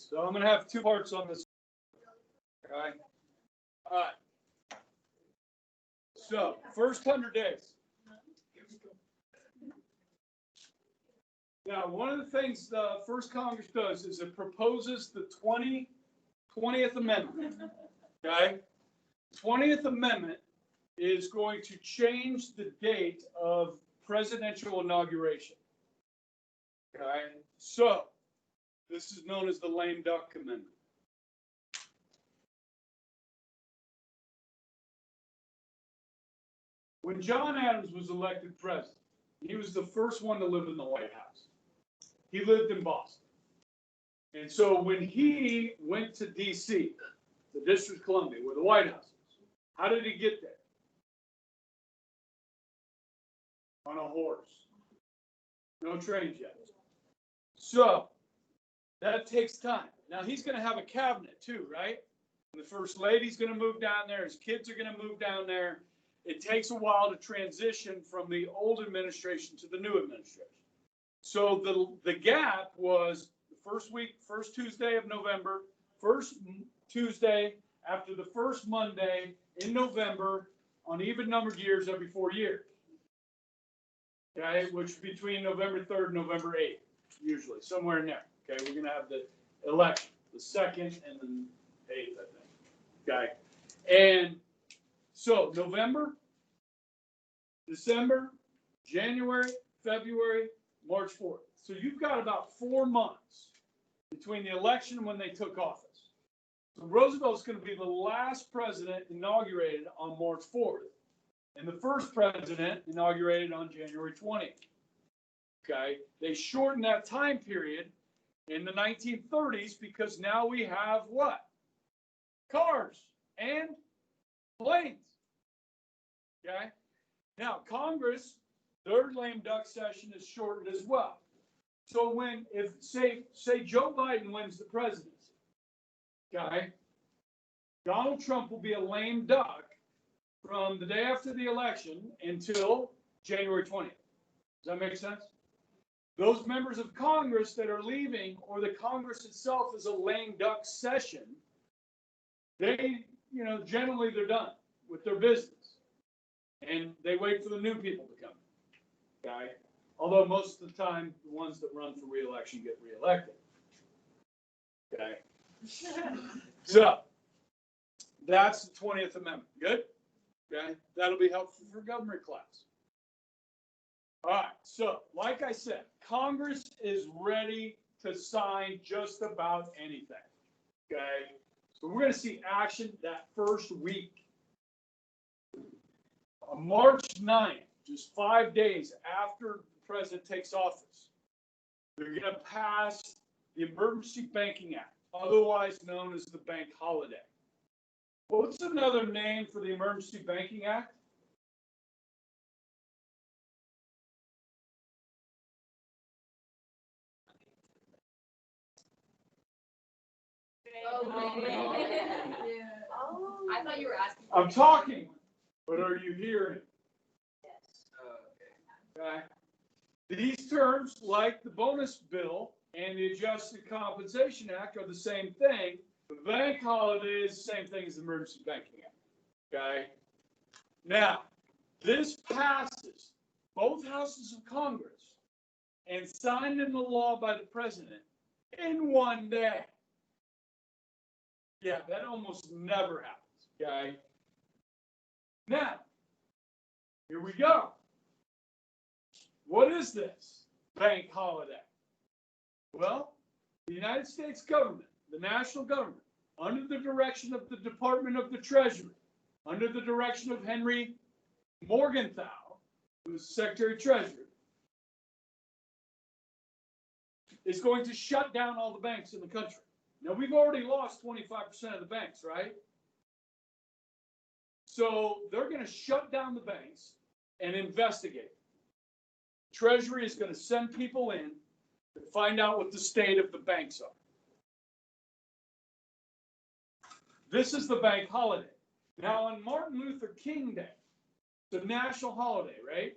weeks. So I'm going to have two parts on this. Okay. All right. So first 100 days. Now, one of the things the first Congress does is it proposes the 20th Amendment. Okay. 20th Amendment is going to change the date of presidential inauguration. Okay. So this is known as the lame duck amendment. When John Adams was elected president, he was the first one to live in the White House. He lived in Boston. And so when he went to D.C., the District of Columbia, where the White House is, how did he get there? On a horse. No trains yet. So that takes time. Now he's going to have a cabinet too, right? And the first lady's going to move down there. His kids are going to move down there. It takes a while to transition from the old administration to the new administration. So the gap was the first Tuesday of November, first Tuesday after the first Monday in November on even numbered years every 4 years. Okay, which between November 3rd and November 8th, usually, somewhere in there. Okay, we're going to have the election, the 2nd and the 8th, I think. Okay, and so November, December, January, February, March 4th. So you've got about 4 months between the election and when they took office. So Roosevelt's going to be the last president inaugurated on March 4th. And the first president inaugurated on January 20th. Okay, they shortened that time period in the 1930s because now we have what? Cars and planes. Okay, now Congress, their lame duck session is shortened as well. So if say Joe Biden wins the presidency, okay, Donald Trump will be a lame duck from the day after the election until January 20th. Does that make sense? Those members of Congress that are leaving, or the Congress itself is a lame duck session, they, generally they're done with their business. And they wait for the new people to come. Okay? Although most of the time, the ones that run for re-election get re-elected. Okay? So, that's the 20th Amendment. Good? Okay, that'll be helpful for government class. All right, so like I said, Congress is ready to sign just about anything. Okay, so we're going to see action that first week. On March 9th, just 5 days after the president takes office, they're going to pass the Emergency Banking Act, otherwise known as the Bank Holiday. What's another name for the Emergency Banking Act? I thought you were asking. I'm talking, but are you hearing? Yes. Okay. These terms, like the bonus bill and the Adjusted Compensation Act, are the same thing. The bank holiday is the same thing as the Emergency Banking Act. Okay. Now, this passes both houses of Congress and signed into law by the president in 1 day. Yeah, that almost never happens. Okay. Now, here we go. What is this bank holiday? Well, the United States government, the national government, under the direction of the Department of the Treasury, under the direction of Henry Morgenthau, who was Secretary of Treasury, is going to shut down all the banks in the country. Now, we've already lost 25% of the banks, right? So they're going to shut down the banks and investigate. Treasury is going to send people in to find out what the state of the banks are. This is the bank holiday. Now, on Martin Luther King Day, the national holiday, right?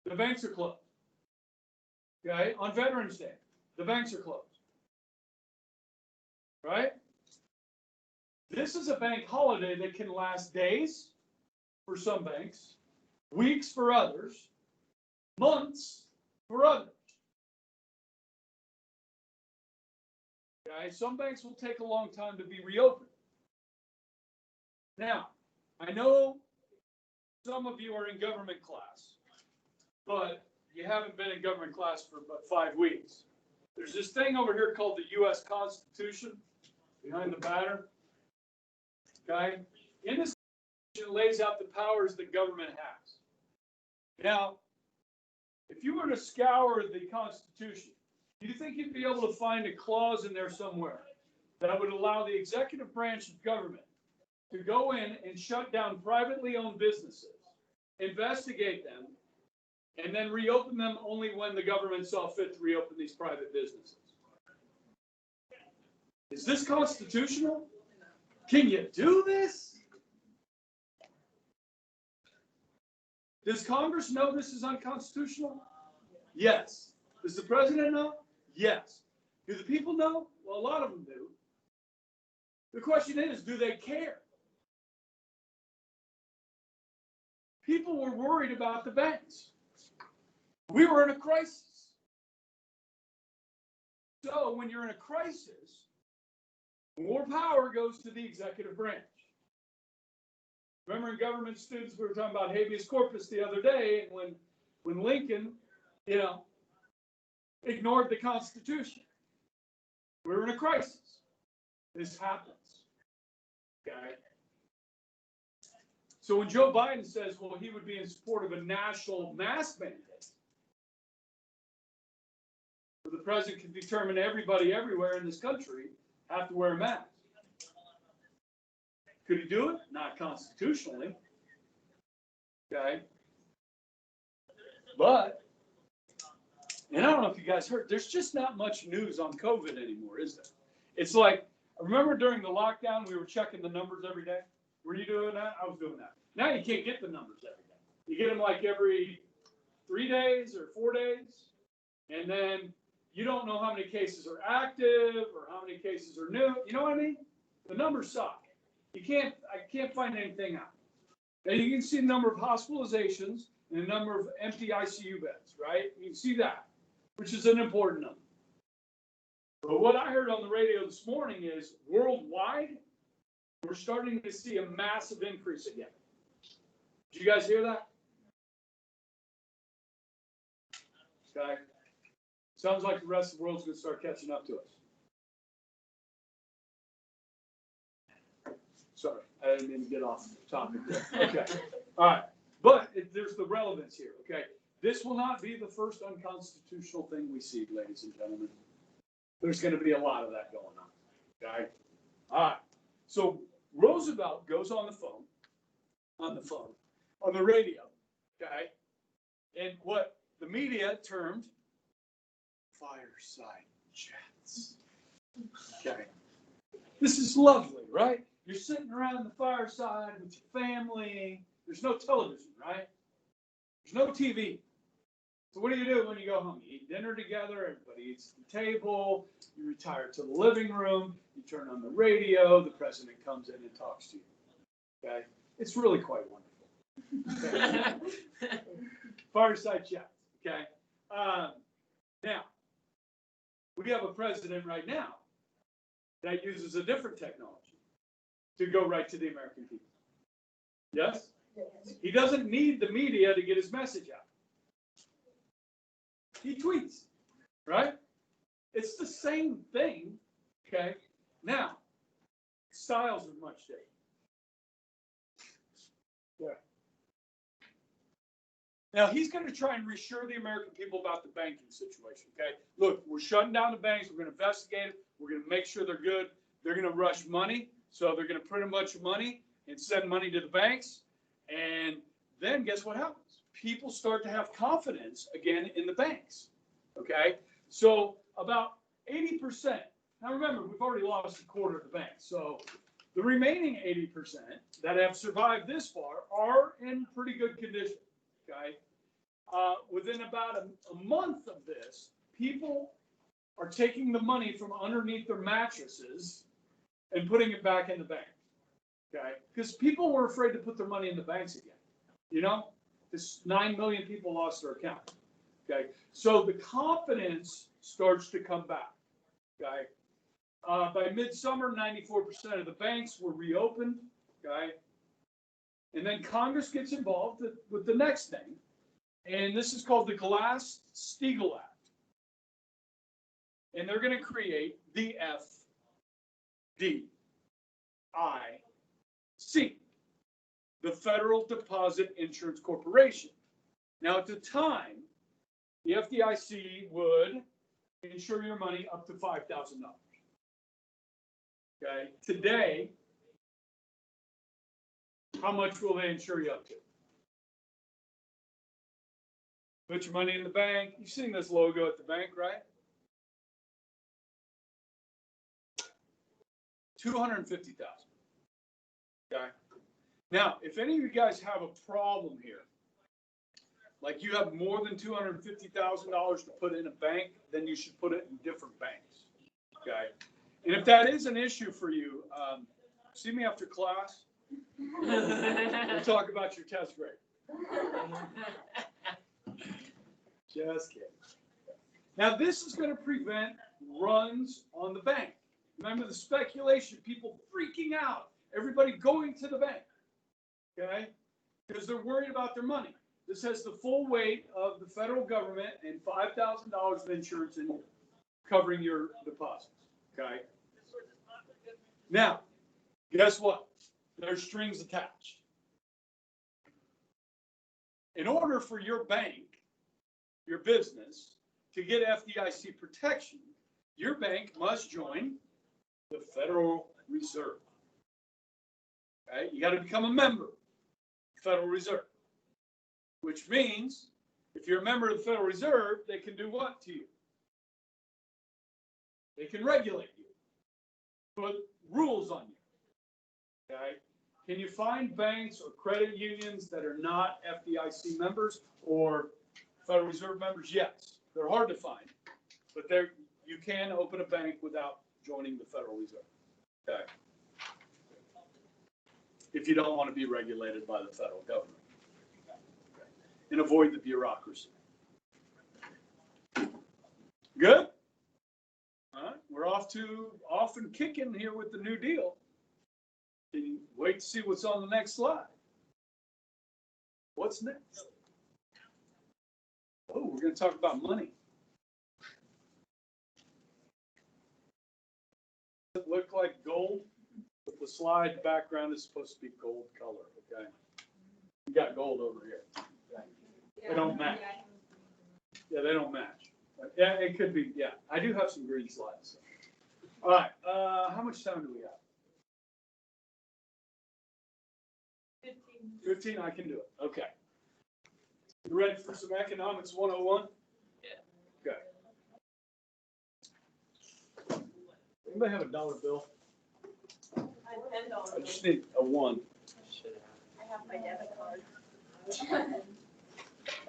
The banks are closed. Okay? On Veterans Day, the banks are closed. right? This is a bank holiday that can last days for some banks, weeks for others, months for others. Okay, some banks will take a long time to be reopened. Now, I know some of you are in government class, but you haven't been in government class for about 5 weeks. There's this thing over here called the U.S. Constitution behind the banner. Okay? In this Constitution, it lays out the powers that government has. Now, if you were to scour the Constitution, do you think you'd be able to find a clause in there somewhere that would allow the executive branch of government to go in and shut down privately owned businesses, investigate them, and then reopen them only when the government saw fit to reopen these private businesses? Is this constitutional? Can you do this? Does Congress know this is unconstitutional? Yes. Does the president know? Yes. Do the people know? Well, a lot of them do. The question is, do they care? People were worried about the banks. We were in a crisis. So when you're in a crisis, more power goes to the executive branch. Remember in government students, we were talking about habeas corpus the other day, and when Lincoln, ignored the Constitution. We were in a crisis. This happens. Okay. So when Joe Biden says, well, he would be in support of a national mask mandate, where the president can determine everybody everywhere in this country have to wear a mask. Could he do it? Not constitutionally. Okay. But, and I don't know if you guys heard, there's just not much news on COVID anymore, is there? It's like, I remember during the lockdown, we were checking the numbers every day. Were you doing that? I was doing that. Now you can't get the numbers every day. You get them like every 3 days or 4 days. And then you don't know how many cases are active or how many cases are new. You know what I mean? The numbers suck. I can't find anything out. Now you can see the number of hospitalizations and the number of empty ICU beds, right? You can see that, which is an important number. But what I heard on the radio this morning is worldwide, we're starting to see a massive increase again. Did you guys hear that? Okay. Sounds like the rest of the world's going to start catching up to us. Sorry, I didn't mean to get off the topic there. Okay. All right. But there's the relevance here, okay? This will not be the first unconstitutional thing we see, ladies and gentlemen. There's going to be a lot of that going on, okay? All right. So Roosevelt goes on the radio, okay? And what the media termed fireside chats, okay? This is lovely, right? You're sitting around the fireside with your family. There's no television, right? There's no TV. So what do you do when you go home? You eat dinner together. Everybody eats at the table. You retire to the living room. You turn on the radio. The president comes in and talks to you. Okay? It's really quite wonderful. Okay? Fireside chat. Okay? Now, we have a president right now that uses a different technology to go right to the American people. Yes? He doesn't need the media to get his message out. He tweets, right? It's the same thing, okay? Now, styles are much different. Yeah. Now, he's going to try and reassure the American people about the banking situation, okay? Look, we're shutting down the banks. We're going to investigate it. We're going to make sure they're good. They're going to rush money. So they're going to print a bunch of money and send money to the banks. And then guess what happens? People start to have confidence again in the banks. Okay? So about 80%. Now remember, we've already lost a quarter of the banks. So the remaining 80% that have survived this far are in pretty good condition. Okay? Within about a month of this, people are taking the money from underneath their mattresses and putting it back in the bank. Okay? Because people were afraid to put their money in the banks again. You know, this 9 million people lost their account. Okay? So the confidence starts to come back. Okay? By midsummer, 94% of the banks were reopened. Okay? And then Congress gets involved with the next thing. And this is called the GlassSteagall Act. And they're going to create the FDIC, the Federal Deposit Insurance Corporation. Now, at the time, the FDIC would insure your money up to $5,000. Okay. Today, how much will they insure you up to? Put your money in the bank. You've seen this logo at the bank, right? $250,000. Okay. Now, if any of you guys have a problem here, like you have more than $250,000 to put in a bank, then you should put it in different banks. Okay. And if that is an issue for you, see me after class. We'll talk about your test grade. Just kidding. Now, this is going to prevent runs on the bank. Remember the speculation, people freaking out, everybody going to the bank, okay? Because they're worried about their money. This has the full weight of the federal government and $5,000 of insurance in covering your deposits, okay? Now, guess what? There's strings attached. In order for your bank, your business, to get FDIC protection, your bank must join the Federal Reserve. Okay? You got to become a member of the Federal Reserve, which means if you're a member of the Federal Reserve, they can do what to you? They can regulate you, put rules on you. Okay? Can you find banks or credit unions that are not FDIC members or Federal Reserve members? Yes. They're hard to find, but you can open a bank without joining the Federal Reserve. Okay. If you don't want to be regulated by the federal government. Okay. And avoid the bureaucracy. Good? All right. We're off and kicking here with the New Deal. Can you wait to see what's on the next slide? What's next? Oh, we're going to talk about money. Does it look like gold? But the slide background is supposed to be gold color, okay? You got gold over here. Okay. They don't match. Yeah, they don't match. Yeah, it could be, yeah. I do have some green slides. All right, how much time do we have? 15, I can do it. Okay. You ready for some economics 101? Yeah. Okay. Anybody have a dollar bill? I just need a one. I have my debit card.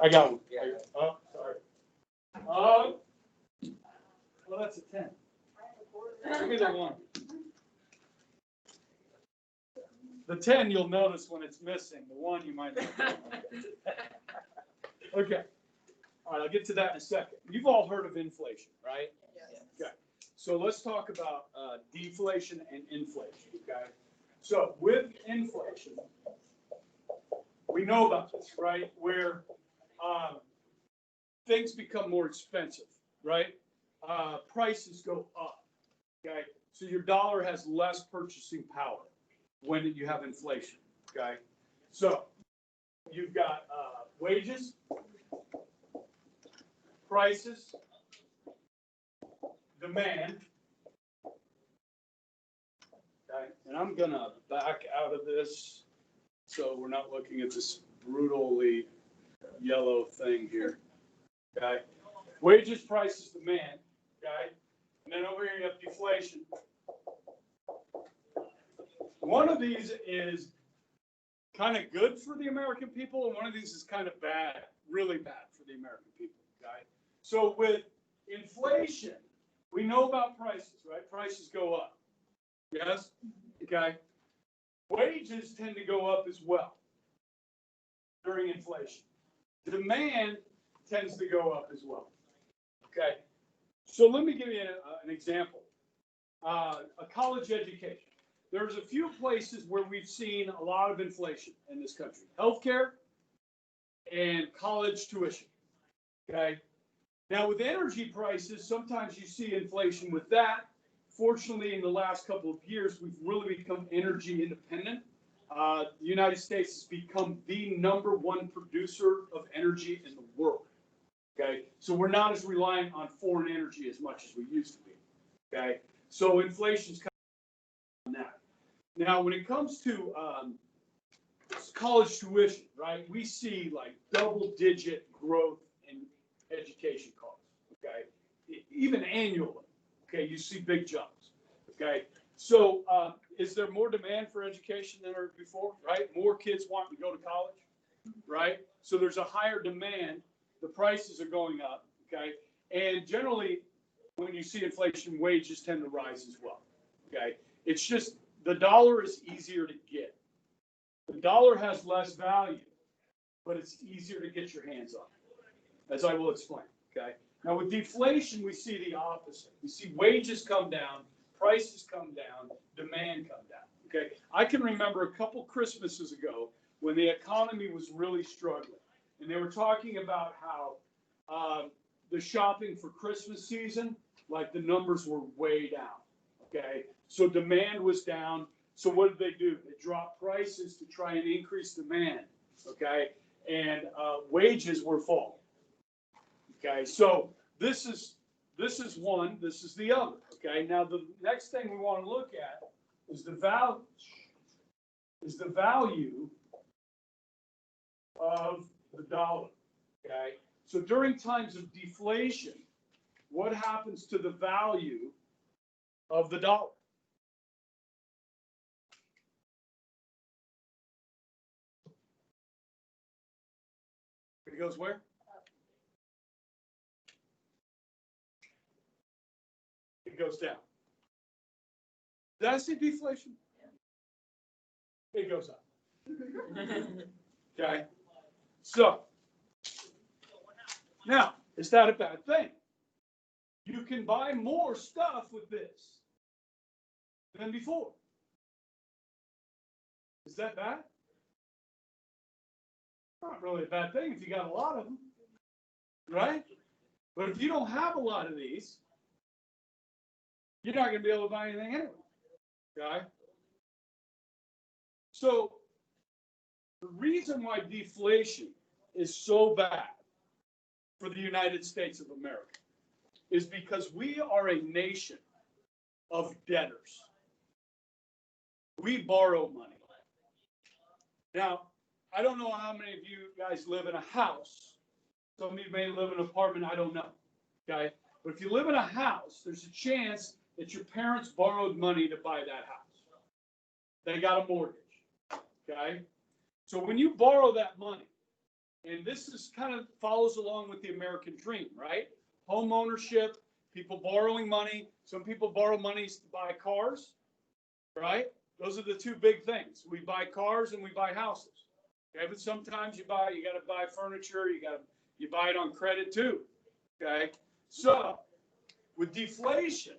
I got one. Yeah. Oh, sorry. Well, that's a 10. Give me the one. The 10 you'll notice when it's missing. The one you might not. Okay. All right, I'll get to that in a second. You've all heard of inflation, right? Yes. Okay. So let's talk about deflation and inflation, okay? So with inflation, we know about this, right? Where things become more expensive, right? Prices go up, okay? So your dollar has less purchasing power when you have inflation, okay? So you've got wages, prices, demand, okay? And I'm gonna back out of this so we're not looking at this brutally yellow thing here, okay? Wages, prices, demand, okay? And then over here you have deflation. One of these is kind of good for the American people, and one of these is kind of bad, really bad for the American people, okay? So with inflation, we know about prices, right? Prices go up. Yes? Okay. Wages tend to go up as well during inflation. Demand tends to go up as well. Okay. So let me give you an example. A college education. There's a few places where we've seen a lot of inflation in this country. Healthcare and college tuition. Okay. Now with energy prices, sometimes you see inflation with that. Fortunately, in the last couple of years, we've really become energy independent. The United States has become the #1 producer of energy in the world. Okay, so we're not as reliant on foreign energy as much as we used to be. Okay, so inflation's kind of on that. Now, when it comes to college tuition, right, we see like double-digit growth in education costs. Okay, even annually. Okay, you see big jumps. Okay, so is there more demand for education than ever before? Right, more kids want to go to college. Right, so there's a higher demand. The prices are going up. Okay, and generally, when you see inflation, wages tend to rise as well. Okay, it's just the dollar is easier to get. The dollar has less value, but it's easier to get your hands on, as I will explain. Okay. Now with deflation, we see the opposite. We see wages come down, prices come down, demand come down. Okay. I can remember a couple Christmases ago when the economy was really struggling, and they were talking about how the shopping for Christmas season, like the numbers were way down. Okay. So demand was down. So what did they do? They dropped prices to try and increase demand. Okay. And wages were falling. Okay, so this is one, this is the other. Okay, now the next thing we want to look at is the value of the dollar. Okay, so during times of deflation, what happens to the value of the dollar? It goes where? It goes down. Did I say deflation? It goes up. Okay. So now, is that a bad thing? You can buy more stuff with this than before. Is that bad? Not really a bad thing if you got a lot of them, right? But if you don't have a lot of these, you're not going to be able to buy anything anyway. Okay? So the reason why deflation is so bad for the United States of America is because we are a nation of debtors. We borrow money. Now, I don't know how many of you guys live in a house. Some of you may live in an apartment, I don't know. Okay? But if you live in a house, there's a chance that your parents borrowed money to buy that house. They got a mortgage. Okay? So when you borrow that money, and this is kind of follows along with the American dream, right? Home ownership, people borrowing money. Some people borrow money to buy cars, right? Those are the two big things. We buy cars and we buy houses. Okay, but sometimes you got to buy furniture. You buy it on credit too. Okay, so with deflation,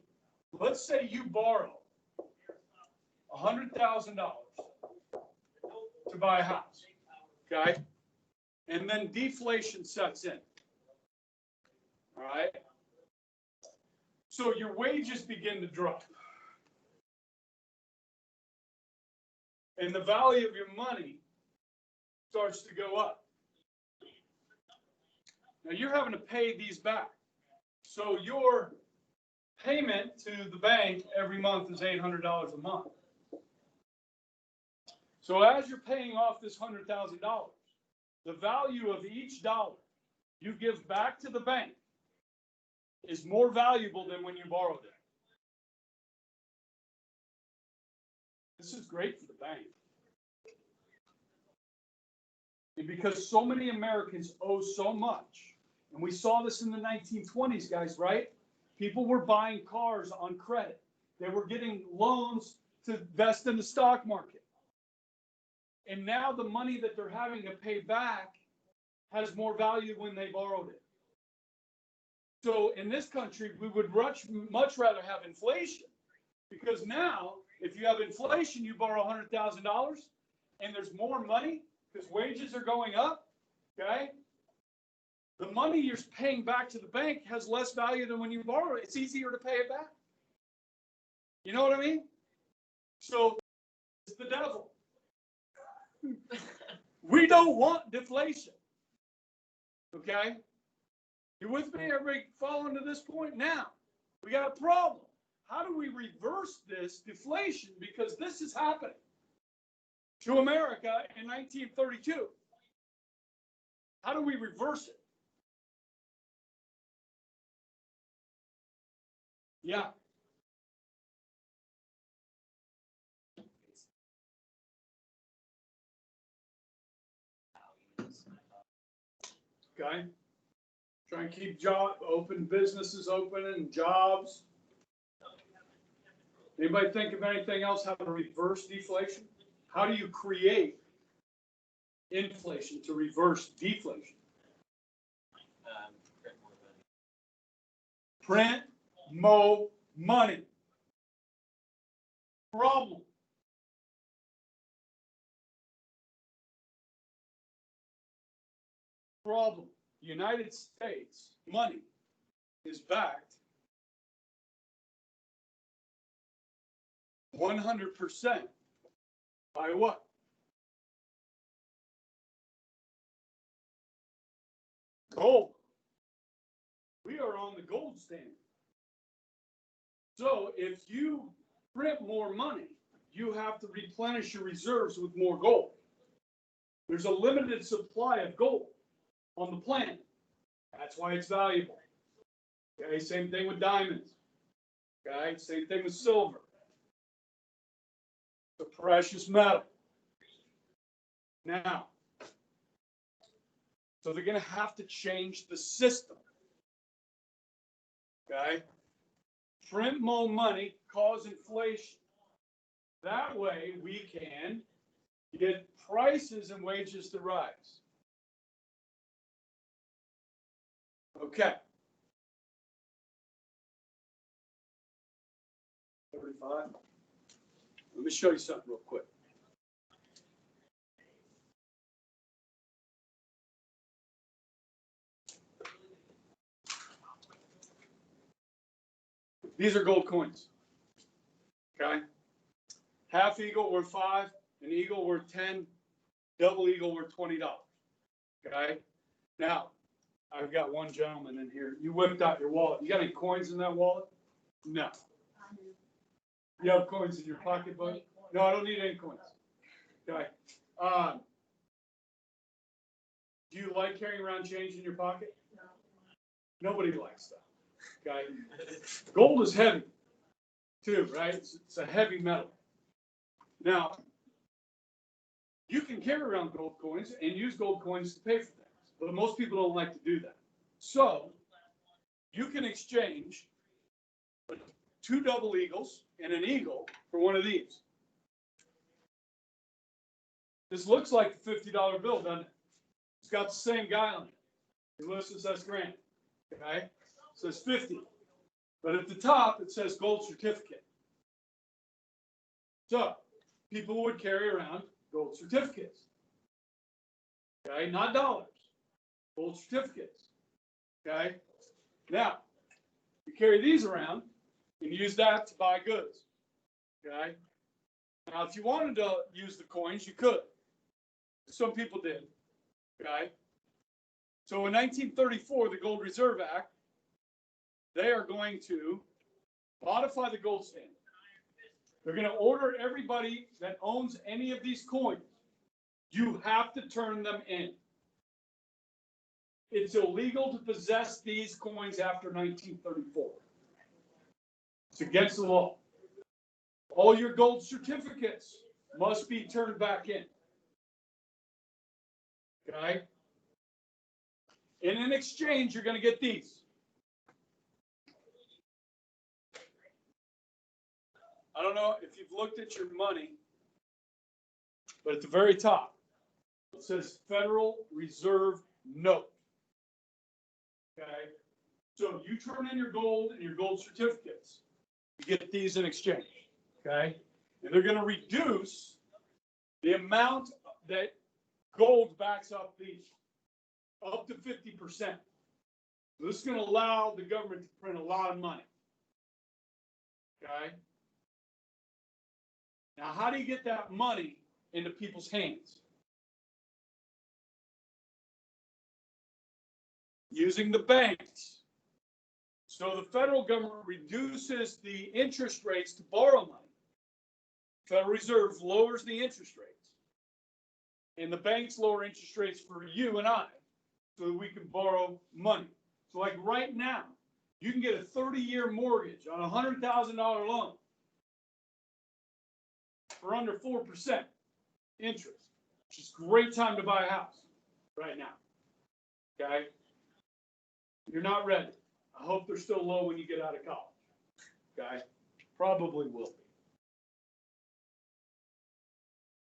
let's say you borrow $100,000 to buy a house. Okay, and then deflation sets in. All right. So your wages begin to drop. And the value of your money starts to go up. Now you're having to pay these back. So your payment to the bank every month is $800 a month. So as you're paying off this $100,000, the value of each dollar you give back to the bank is more valuable than when you borrowed it. This is great for the bank. And because so many Americans owe so much, and we saw this in the 1920s, guys, right? People were buying cars on credit. They were getting loans to invest in the stock market. And now the money that they're having to pay back has more value when they borrowed it. So in this country, we would much rather have inflation, because now if you have inflation, you borrow $100,000 and there's more money because wages are going up, okay? The money you're paying back to the bank has less value than when you borrow it. It's easier to pay it back. You know what I mean? So it's the devil. We don't want deflation. Okay? You with me? Everybody following to this point? Now, we got a problem. How do we reverse this deflation? Because this is happening to America in 1932. How do we reverse it? Yeah. Okay. Try and keep businesses open and jobs. Anybody think of anything else how to reverse deflation? How do you create inflation to reverse deflation? Print more money. Problem. Problem. The United States money is backed 100% by what? Gold. We are on the gold standard. So if you print more money, you have to replenish your reserves with more gold. There's a limited supply of gold on the planet. That's why it's valuable. Okay, same thing with diamonds. Okay, same thing with silver. It's a precious metal. Now, so they're going to have to change the system. Okay? Print more money, cause inflation. That way we can get prices and wages to rise. Okay. 35. Let me show you something real quick. These are gold coins. Okay. Half eagle worth 5, an eagle worth 10, double eagle worth $20. Okay. Now, I've got one gentleman in here. You whipped out your wallet. You got any coins in that wallet? No. You have coins in your pocket, bud? No, I don't need any coins. Okay. Do you like carrying around change in your pocket? No. Nobody likes that. Okay. Gold is heavy, too, right? It's a heavy metal. Now, you can carry around gold coins and use gold coins to pay for things, but most people don't like to do that. So, you can exchange 2 double eagles and an eagle for one of these. This looks like a $50 bill, doesn't it? It's got the same guy on it. Ulysses S. Grant. Okay? It says 50. But at the top, it says gold certificate. So, people would carry around gold certificates. Okay? Not dollars. Gold certificates. Okay? Now, you carry these around and use that to buy goods. Okay? Now, if you wanted to use the coins, you could. Some people did. Okay? So in 1934, the Gold Reserve Act, they are going to modify the gold standard. They're going to order everybody that owns any of these coins, you have to turn them in. It's illegal to possess these coins after 1934. It's against the law. All your gold certificates must be turned back in. Okay? And in exchange, you're going to get these. I don't know if you've looked at your money, but at the very top, it says Federal Reserve Note. Okay? So you turn in your gold and your gold certificates. You get these in exchange. Okay? And they're going to reduce the amount that gold backs up these up to 50%. This is going to allow the government to print a lot of money. Okay? Now, how do you get that money into people's hands? Using the banks. So the federal government reduces the interest rates to borrow money. Federal Reserve lowers the interest rates. And the banks lower interest rates for you and I so that we can borrow money. So like right now, you can get a 30-year mortgage on a $100,000 loan for under 4% interest, which is a great time to buy a house right now. Okay? You're not ready. I hope they're still low when you get out of college. Okay? Probably will be.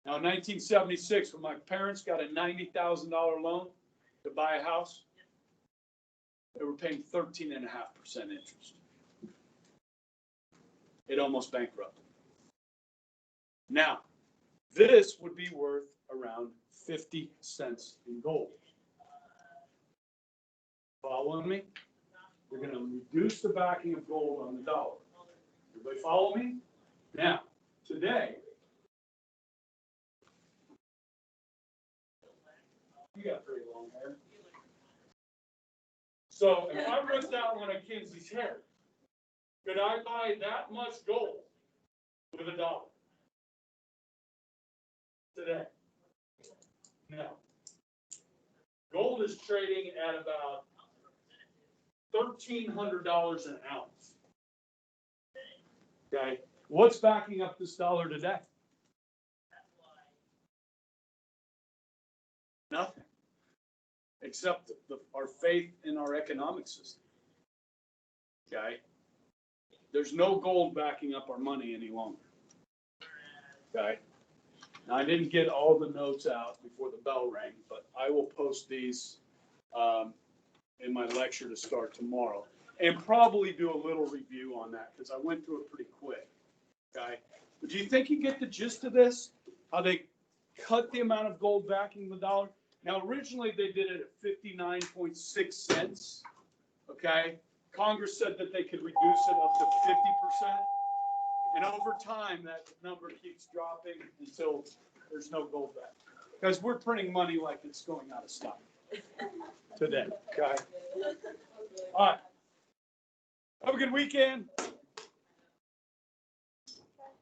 Now, in 1976, when my parents got a $90,000 loan to buy a house, they were paying 13.5% interest. It almost bankrupted. Now, this would be worth around 50 cents in gold. Following me? We're going to reduce the backing of gold on the dollar. Everybody follow me? Now, today, you got pretty long hair. So if I ripped out one of Kenzie's hair, could I buy that much gold with $1 today? No. Gold is trading at about $1,300 an ounce. Okay. What's backing up this dollar today? Nothing. Except our faith in our economic system. Okay? There's no gold backing up our money any longer. Okay? Now, I didn't get all the notes out before the bell rang, but I will post these in my lecture to start tomorrow and probably do a little review on that because I went through it pretty quick. Okay? But do you think you get the gist of this? How they cut the amount of gold backing the dollar? Now, originally, they did it at 59.6 cents, okay? Congress said that they could reduce it up to 50%. And over time, that number keeps dropping until there's no gold back. Because we're printing money like it's going out of style today, okay? All right. Have a good weekend.